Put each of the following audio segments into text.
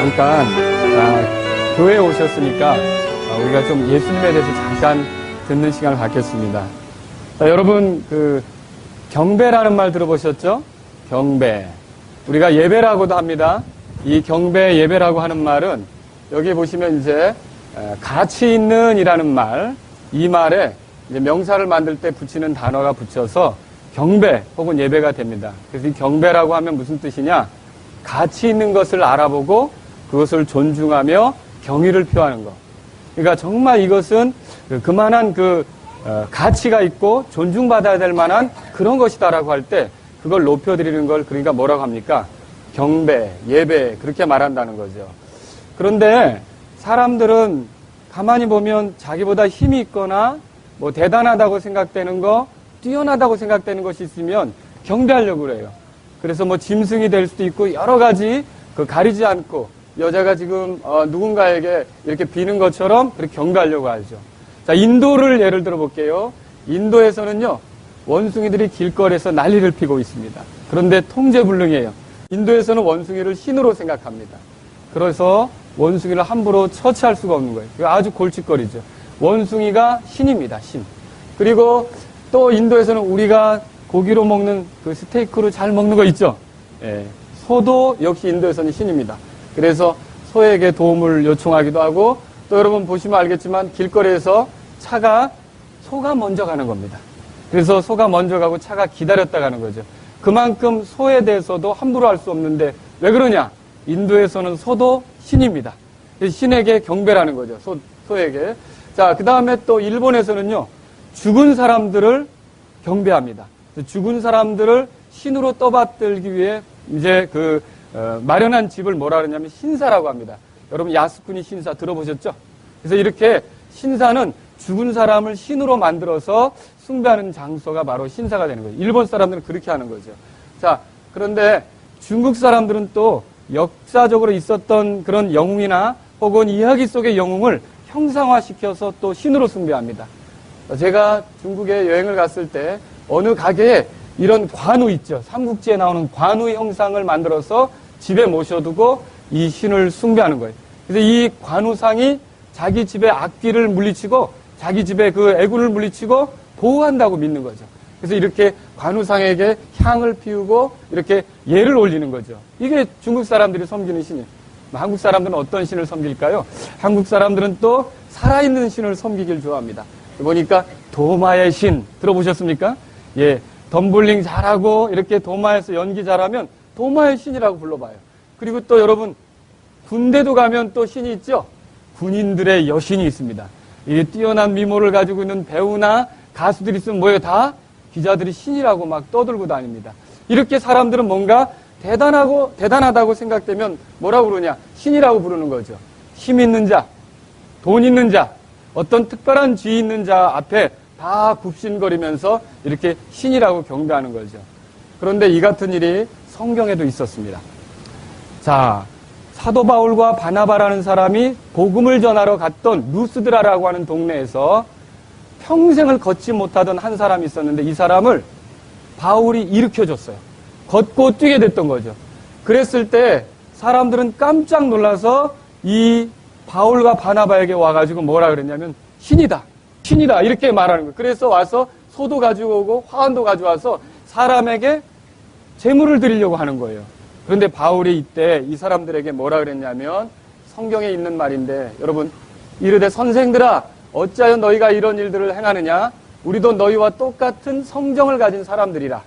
잠깐 교회에 오셨으니까 우리가 좀 예수님에 대해서 잠깐 듣는 시간을 갖겠습니다. 여러분 경배라는 말 들어보셨죠? 경배. 우리가 예배라고도 합니다. 이 경배 예배라고 하는 말은 여기 보시면 이제 가치 있는 이라는 말, 이 말에 이제 명사를 만들 때 붙이는 단어가 붙여서 경배 혹은 예배가 됩니다. 그래서 이 경배라고 하면 무슨 뜻이냐? 가치 있는 것을 알아보고 그것을 존중하며 경의를 표하는 것. 그러니까 정말 이것은 그만한 가치가 있고 존중받아야 될 만한 그런 것이다라고 할 때 그걸 높여드리는 걸 그러니까 뭐라고 합니까? 경배, 예배 그렇게 말한다는 거죠. 그런데 사람들은 가만히 보면 자기보다 힘이 있거나 뭐 대단하다고 생각되는 거, 뛰어나다고 생각되는 것이 있으면 경배하려고 그래요. 그래서 뭐 짐승이 될 수도 있고 여러 가지 가리지 않고 여자가 지금 누군가에게 이렇게 비는 것처럼 그렇게 경배하려고 하죠. 자, 인도를 예를 들어 볼게요. 인도에서는요, 원숭이들이 길거리에서 난리를 피고 있습니다. 그런데 통제불능이에요. 인도에서는 원숭이를 신으로 생각합니다. 그래서 원숭이를 함부로 처치할 수가 없는 거예요. 아주 골칫거리죠. 원숭이가 신입니다, 신. 그리고 또 인도에서는 우리가 고기로 먹는 그 스테이크로 잘 먹는 거 있죠? 예, 소도 역시 인도에서는 신입니다. 그래서 소에게 도움을 요청하기도 하고 또 여러분 보시면 알겠지만 길거리에서 소가 먼저 가는 겁니다. 그래서 소가 먼저 가고 차가 기다렸다 가는 거죠. 그만큼 소에 대해서도 함부로 할 수 없는데 왜 그러냐? 인도에서는 소도 신입니다. 신에게 경배라는 거죠. 소에게. 자, 그 다음에 또 일본에서는요, 죽은 사람들을 경배합니다. 죽은 사람들을 신으로 떠받들기 위해 이제 마련한 집을 뭐라 그러냐면 신사라고 합니다. 여러분 야스쿠니 신사 들어보셨죠? 그래서 이렇게 신사는 죽은 사람을 신으로 만들어서 숭배하는 장소가 바로 신사가 되는 거예요. 일본 사람들은 그렇게 하는 거죠. 자, 그런데 중국 사람들은 또 역사적으로 있었던 그런 영웅이나 혹은 이야기 속의 영웅을 형상화시켜서 또 신으로 숭배합니다. 제가 중국에 여행을 갔을 때 어느 가게에 이런 관우 있죠. 삼국지에 나오는 관우 형상을 만들어서 집에 모셔두고 이 신을 숭배하는 거예요. 그래서 이 관우상이 자기 집의 악귀를 물리치고 자기 집의 그 애군을 물리치고 보호한다고 믿는 거죠. 그래서 이렇게 관우상에게 향을 피우고 이렇게 예를 올리는 거죠. 이게 중국 사람들이 섬기는 신이에요. 한국 사람들은 어떤 신을 섬길까요? 한국 사람들은 또 살아있는 신을 섬기길 좋아합니다. 보니까 도마의 신 들어보셨습니까? 예, 덤블링 잘하고 이렇게 도마에서 연기 잘하면 도마의 신이라고 불러봐요. 그리고 또 여러분 군대도 가면 또 신이 있죠? 군인들의 여신이 있습니다. 이 뛰어난 미모를 가지고 있는 배우나 가수들이 있으면 뭐예요? 다 기자들이 신이라고 막 떠들고 다닙니다. 이렇게 사람들은 뭔가 대단하다고 생각되면 뭐라고 그러냐? 신이라고 부르는 거죠. 힘 있는 자, 돈 있는 자, 어떤 특별한 지위 있는 자 앞에 다 굽신거리면서 이렇게 신이라고 경배하는 거죠. 그런데 이 같은 일이 성경에도 있었습니다. 자, 사도 바울과 바나바라는 사람이 복음을 전하러 갔던 루스드라라고 하는 동네에서 평생을 걷지 못하던 한 사람이 있었는데 이 사람을 바울이 일으켜줬어요. 걷고 뛰게 됐던 거죠. 그랬을 때 사람들은 깜짝 놀라서 이 바울과 바나바에게 와가지고 뭐라 그랬냐면 신이다 이렇게 말하는 거예요. 그래서 와서 소도 가지고 오고 화환도 가져와서 사람에게 제물을 드리려고 하는 거예요. 그런데 바울이 이때 이 사람들에게 뭐라 그랬냐면 성경에 있는 말인데 여러분 이르되 선생들아 어찌하여 너희가 이런 일들을 행하느냐 우리도 너희와 똑같은 성정을 가진 사람들이라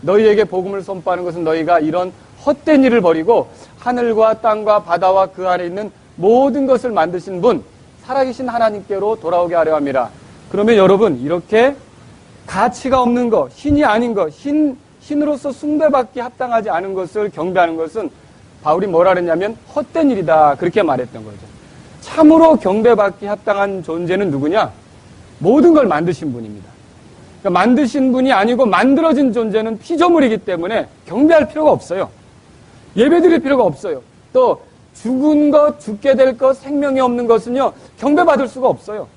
너희에게 복음을 선포하는 것은 너희가 이런 헛된 일을 버리고 하늘과 땅과 바다와 그 안에 있는 모든 것을 만드신 분 살아계신 하나님께로 돌아오게 하려 함이라. 그러면 여러분 이렇게 가치가 없는 것, 신이 아닌 것, 신으로서 숭배받기 합당하지 않은 것을 경배하는 것은 바울이 뭐라 그랬냐면 헛된 일이다 그렇게 말했던 거죠. 참으로 경배받기 합당한 존재는 누구냐? 모든 걸 만드신 분입니다. 그러니까 만드신 분이 아니고 만들어진 존재는 피조물이기 때문에 경배할 필요가 없어요. 예배드릴 필요가 없어요. 또 죽은 것, 죽게 될 것, 생명이 없는 것은요 경배받을 수가 없어요.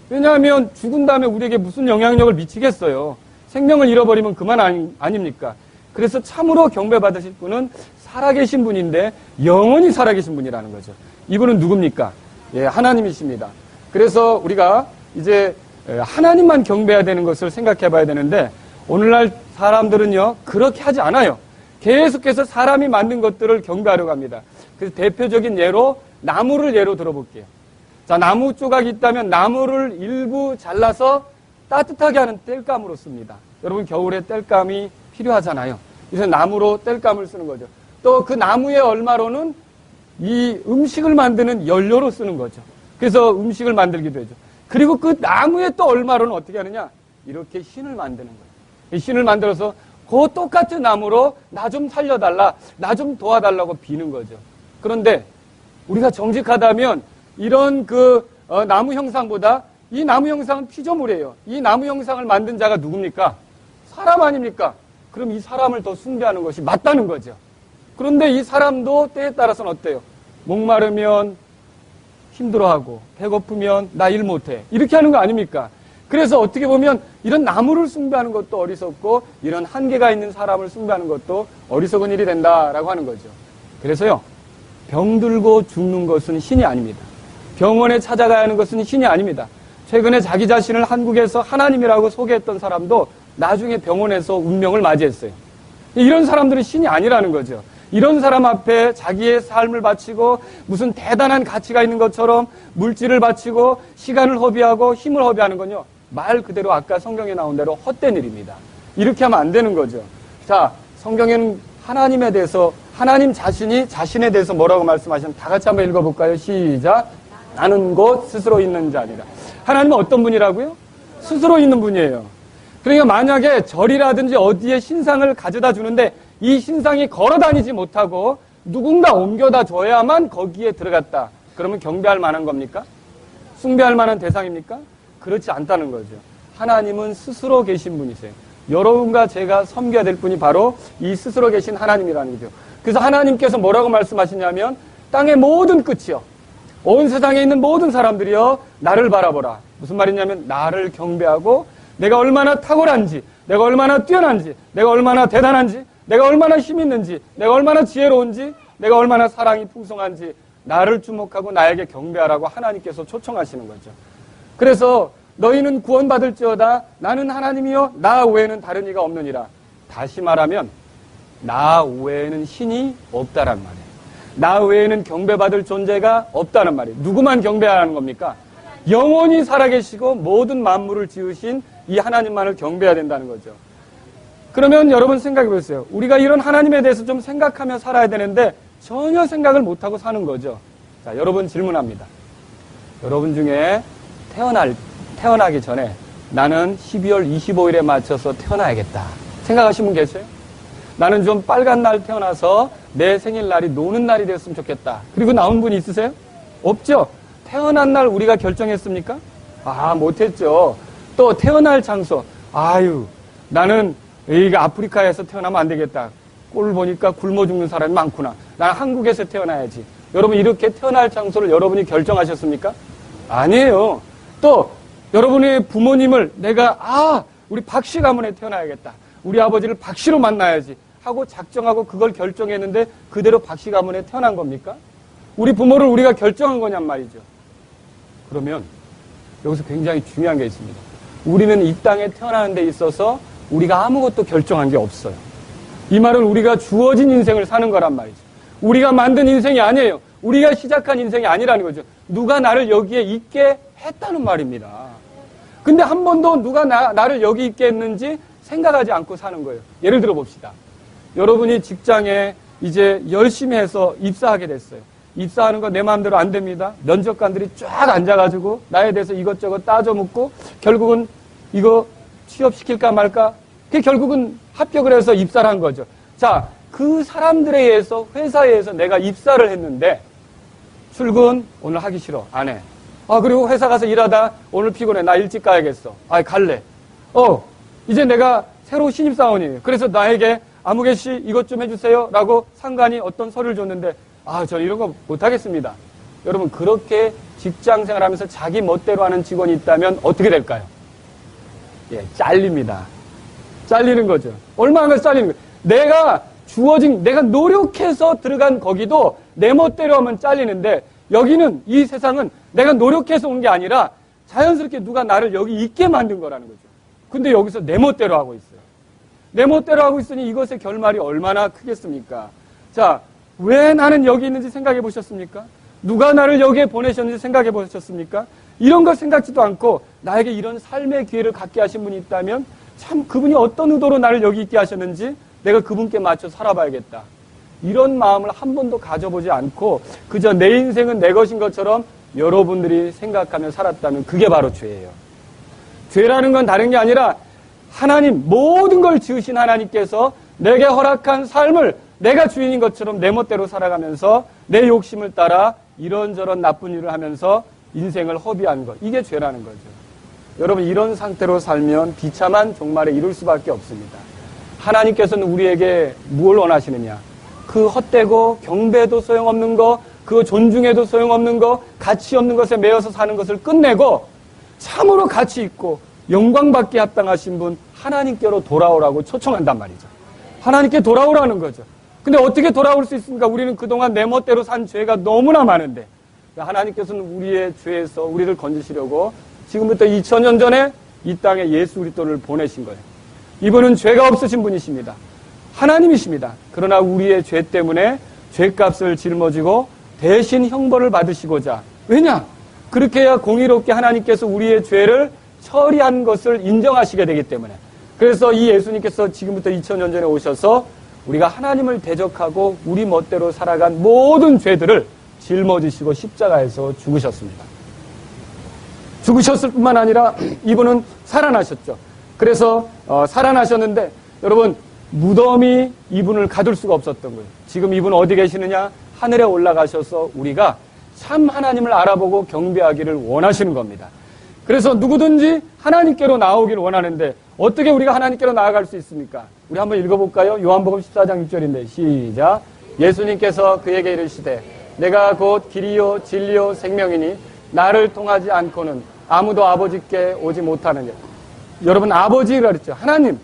왜냐하면 죽은 다음에 우리에게 무슨 영향력을 미치겠어요. 생명을 잃어버리면 그만 아닙니까? 그래서 참으로 경배받으실 분은 살아계신 분인데 영원히 살아계신 분이라는 거죠. 이분은 누굽니까? 예, 하나님이십니다. 그래서 우리가 이제 하나님만 경배해야 되는 것을 생각해 봐야 되는데 오늘날 사람들은요 그렇게 하지 않아요. 계속해서 사람이 만든 것들을 경배하려고 합니다. 그래서 대표적인 예로 나무를 예로 들어볼게요. 자, 나무 조각이 있다면 나무를 일부 잘라서 따뜻하게 하는 땔감으로 씁니다. 여러분 겨울에 땔감이 필요하잖아요. 그래서 나무로 땔감을 쓰는 거죠. 또 그 나무의 얼마로는 이 음식을 만드는 연료로 쓰는 거죠. 그래서 음식을 만들기도 하죠. 그리고 그 나무의 또 얼마로는 어떻게 하느냐? 이렇게 신을 만드는 거예요. 이 신을 만들어서 그 똑같은 나무로 나 좀 살려달라, 나 좀 도와달라고 비는 거죠. 그런데 우리가 정직하다면 이런 나무 형상보다 이 나무 형상은 피조물이에요. 이 나무 형상을 만든 자가 누굽니까? 사람 아닙니까? 그럼 이 사람을 더 숭배하는 것이 맞다는 거죠. 그런데 이 사람도 때에 따라서는 어때요? 목마르면 힘들어하고 배고프면 나 일 못해. 이렇게 하는 거 아닙니까? 그래서 어떻게 보면 이런 나무를 숭배하는 것도 어리석고 이런 한계가 있는 사람을 숭배하는 것도 어리석은 일이 된다라고 하는 거죠. 그래서요. 병들고 죽는 것은 신이 아닙니다. 병원에 찾아가야 하는 것은 신이 아닙니다. 최근에 자기 자신을 한국에서 하나님이라고 소개했던 사람도 나중에 병원에서 운명을 맞이했어요. 이런 사람들은 신이 아니라는 거죠. 이런 사람 앞에 자기의 삶을 바치고 무슨 대단한 가치가 있는 것처럼 물질을 바치고 시간을 허비하고 힘을 허비하는 건요. 말 그대로 아까 성경에 나온 대로 헛된 일입니다. 이렇게 하면 안 되는 거죠. 자, 성경에는 하나님에 대해서 하나님 자신이 자신에 대해서 뭐라고 말씀하시면 다 같이 한번 읽어볼까요? 시작. 나는 곧 스스로 있는 자니라. 하나님은 어떤 분이라고요? 스스로 있는 분이에요. 그러니까 만약에 절이라든지 어디에 신상을 가져다 주는데 이 신상이 걸어다니지 못하고 누군가 옮겨다 줘야만 거기에 들어갔다. 그러면 경배할 만한 겁니까? 숭배할 만한 대상입니까? 그렇지 않다는 거죠. 하나님은 스스로 계신 분이세요. 여러분과 제가 섬겨야 될 분이 바로 이 스스로 계신 하나님이라는 거죠. 그래서 하나님께서 뭐라고 말씀하시냐면 땅의 모든 끝이요. 온 세상에 있는 모든 사람들이요. 나를 바라보라. 무슨 말이냐면 나를 경배하고 내가 얼마나 탁월한지, 내가 얼마나 뛰어난지, 내가 얼마나 대단한지, 내가 얼마나 힘 있는지, 내가 얼마나 지혜로운지, 내가 얼마나 사랑이 풍성한지 나를 주목하고 나에게 경배하라고 하나님께서 초청하시는 거죠. 그래서 너희는 구원받을지어다 나는 하나님이요 나 외에는 다른 이가 없느니라. 다시 말하면 나 외에는 신이 없다란 말이에요. 나 외에는 경배받을 존재가 없다는 말이에요. 누구만 경배하는 겁니까? 영원히 살아계시고 모든 만물을 지으신 이 하나님만을 경배해야 된다는 거죠. 그러면 여러분 생각해 보세요. 우리가 이런 하나님에 대해서 좀 생각하며 살아야 되는데 전혀 생각을 못하고 사는 거죠. 자, 여러분 질문합니다. 여러분 중에 태어나기 전에 나는 12월 25일에 맞춰서 태어나야겠다 생각하신 분 계세요? 나는 좀 빨간 날 태어나서 내 생일날이 노는 날이 됐으면 좋겠다. 그리고 나온 분이 있으세요? 없죠? 태어난 날 우리가 결정했습니까? 못했죠. 또 태어날 장소. 나는 여기가 아프리카에서 태어나면 안 되겠다. 꼴 보니까 굶어 죽는 사람이 많구나. 나는 한국에서 태어나야지. 여러분 이렇게 태어날 장소를 여러분이 결정하셨습니까? 아니에요. 또 여러분의 부모님을 내가 우리 박씨 가문에 태어나야겠다. 우리 아버지를 박씨로 만나야지 하고 작정하고 그걸 결정했는데 그대로 박씨 가문에 태어난 겁니까? 우리 부모를 우리가 결정한 거냔 말이죠. 그러면 여기서 굉장히 중요한 게 있습니다. 우리는 이 땅에 태어나는 데 있어서 우리가 아무것도 결정한 게 없어요. 이 말은 우리가 주어진 인생을 사는 거란 말이죠. 우리가 만든 인생이 아니에요. 우리가 시작한 인생이 아니라는 거죠. 누가 나를 여기에 있게 했다는 말입니다. 근데 한 번도 누가 나를 여기 있게 했는지 생각하지 않고 사는 거예요. 예를 들어 봅시다. 여러분이 직장에 이제 열심히 해서 입사하게 됐어요. 입사하는 거 내 마음대로 안 됩니다. 면접관들이 쫙 앉아가지고 나에 대해서 이것저것 따져 묻고 결국은 이거 취업시킬까 말까? 그게 결국은 합격을 해서 입사를 한 거죠. 자, 그 사람들에 의해서 회사에 의해서 내가 입사를 했는데 출근 오늘 하기 싫어. 안 해. 그리고 회사 가서 일하다 오늘 피곤해. 나 일찍 가야겠어. 갈래. 이제 내가 새로 신입사원이에요. 그래서 나에게 아무개 씨 이것 좀 해주세요. 라고 상관이 어떤 서류를 줬는데 저 이런 거 못하겠습니다. 여러분 그렇게 직장 생활하면서 자기 멋대로 하는 직원이 있다면 어떻게 될까요? 잘립니다. 잘리는 거죠. 얼마나 잘리는 거예요. 내가 내가 노력해서 들어간 거기도 내 멋대로 하면 잘리는데, 여기는, 이 세상은 내가 노력해서 온 게 아니라 자연스럽게 누가 나를 여기 있게 만든 거라는 거죠. 근데 여기서 내 멋대로 하고 있어요. 내 멋대로 하고 있으니 이것의 결말이 얼마나 크겠습니까? 자, 왜 나는 여기 있는지 생각해 보셨습니까? 누가 나를 여기에 보내셨는지 생각해 보셨습니까? 이런 걸 생각지도 않고 나에게 이런 삶의 기회를 갖게 하신 분이 있다면 참 그분이 어떤 의도로 나를 여기 있게 하셨는지 내가 그분께 맞춰 살아봐야겠다. 이런 마음을 한 번도 가져보지 않고 그저 내 인생은 내 것인 것처럼 여러분들이 생각하며 살았다면 그게 바로 죄예요. 죄라는 건 다른 게 아니라 하나님, 모든 걸 지으신 하나님께서 내게 허락한 삶을 내가 주인인 것처럼 내 멋대로 살아가면서 내 욕심을 따라 이런저런 나쁜 일을 하면서 인생을 허비하는 것. 이게 죄라는 거죠. 여러분, 이런 상태로 살면 비참한 종말에 이룰 수밖에 없습니다. 하나님께서는 우리에게 무엇을 원하시느냐? 그 헛되고 경배도 소용없는 거, 그 존중해도 소용없는 거, 가치 없는 것에 매여서 사는 것을 끝내고 참으로 가치 있고 영광받게 합당하신 분 하나님께로 돌아오라고 초청한단 말이죠. 하나님께 돌아오라는 거죠. 근데 어떻게 돌아올 수 있습니까? 우리는 그동안 내 멋대로 산 죄가 너무나 많은데 하나님께서는 우리의 죄에서 우리를 건지시려고 지금부터 2000년 전에 이 땅에 예수 그리스도를 보내신 거예요. 이분은 죄가 없으신 분이십니다. 하나님이십니다. 그러나 우리의 죄 때문에 죄값을 짊어지고 대신 형벌을 받으시고자, 왜냐? 그렇게 해야 공의롭게 하나님께서 우리의 죄를 처리한 것을 인정하시게 되기 때문에. 그래서 이 예수님께서 지금부터 2000년 전에 오셔서 우리가 하나님을 대적하고 우리 멋대로 살아간 모든 죄들을 짊어지시고 십자가에서 죽으셨습니다. 죽으셨을 뿐만 아니라 이분은 살아나셨죠. 그래서 살아나셨는데 여러분, 무덤이 이분을 가둘 수가 없었던 거예요. 지금 이분 어디 계시느냐? 하늘에 올라가셔서 우리가 참 하나님을 알아보고 경배하기를 원하시는 겁니다. 그래서 누구든지 하나님께로 나오기를 원하는데 어떻게 우리가 하나님께로 나아갈 수 있습니까? 우리 한번 읽어볼까요? 요한복음 14장 6절인데 시작. 예수님께서 그에게 이르시되 내가 곧 길이요 진리요 생명이니 나를 통하지 않고는 아무도 아버지께 오지 못하느냐. 여러분, 아버지라 그랬죠. 하나님.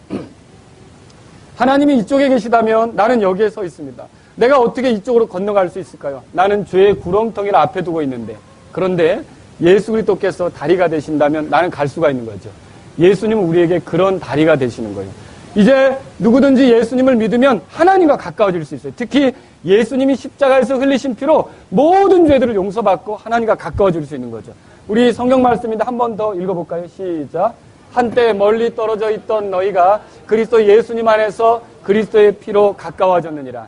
하나님이 이쪽에 계시다면 나는 여기에 서 있습니다. 내가 어떻게 이쪽으로 건너갈 수 있을까요? 나는 죄의 구렁텅이를 앞에 두고 있는데, 그런데 예수 그리스도께서 다리가 되신다면 나는 갈 수가 있는 거죠. 예수님은 우리에게 그런 다리가 되시는 거예요. 이제 누구든지 예수님을 믿으면 하나님과 가까워질 수 있어요. 특히 예수님이 십자가에서 흘리신 피로 모든 죄들을 용서받고 하나님과 가까워질 수 있는 거죠. 우리 성경 말씀인데 한 번 더 읽어볼까요? 시작. 한때 멀리 떨어져 있던 너희가 그리스도 예수님 안에서 그리스도의 피로 가까워졌느니라.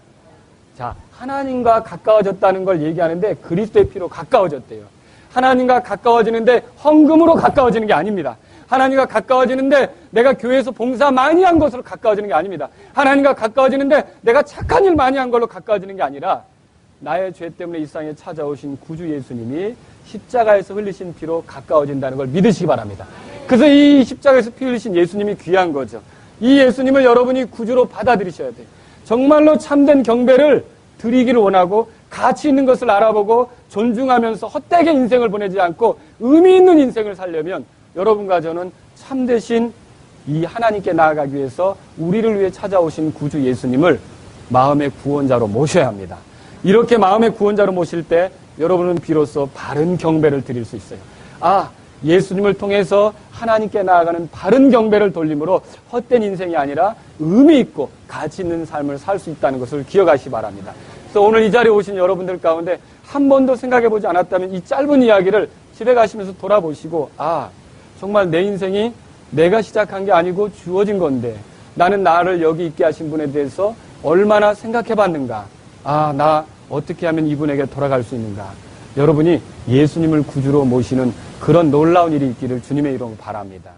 자, 하나님과 가까워졌다는 걸 얘기하는데 그리스도의 피로 가까워졌대요. 하나님과 가까워지는데 헌금으로 가까워지는 게 아닙니다. 하나님과 가까워지는데 내가 교회에서 봉사 많이 한 것으로 가까워지는 게 아닙니다. 하나님과 가까워지는데 내가 착한 일 많이 한 걸로 가까워지는 게 아니라 나의 죄 때문에 이 세상에 찾아오신 구주 예수님이 십자가에서 흘리신 피로 가까워진다는 걸 믿으시기 바랍니다. 그래서 이 십자가에서 피 흘리신 예수님이 귀한 거죠. 이 예수님을 여러분이 구주로 받아들이셔야 돼요. 정말로 참된 경배를 드리기를 원하고 가치 있는 것을 알아보고 존중하면서 헛되게 인생을 보내지 않고 의미 있는 인생을 살려면 여러분과 저는 참되신 이 하나님께 나아가기 위해서 우리를 위해 찾아오신 구주 예수님을 마음의 구원자로 모셔야 합니다. 이렇게 마음의 구원자로 모실 때 여러분은 비로소 바른 경배를 드릴 수 있어요. 예수님을 통해서 하나님께 나아가는 바른 경배를 돌림으로 헛된 인생이 아니라 의미 있고 가치 있는 삶을 살 수 있다는 것을 기억하시기 바랍니다. 그래서 오늘 이 자리에 오신 여러분들 가운데 한 번도 생각해보지 않았다면 이 짧은 이야기를 집에 가시면서 돌아보시고 정말 내 인생이 내가 시작한 게 아니고 주어진 건데 나는 나를 여기 있게 하신 분에 대해서 얼마나 생각해봤는가. 나 어떻게 하면 이분에게 돌아갈 수 있는가. 여러분이 예수님을 구주로 모시는 그런 놀라운 일이 있기를 주님의 이름으로 바랍니다.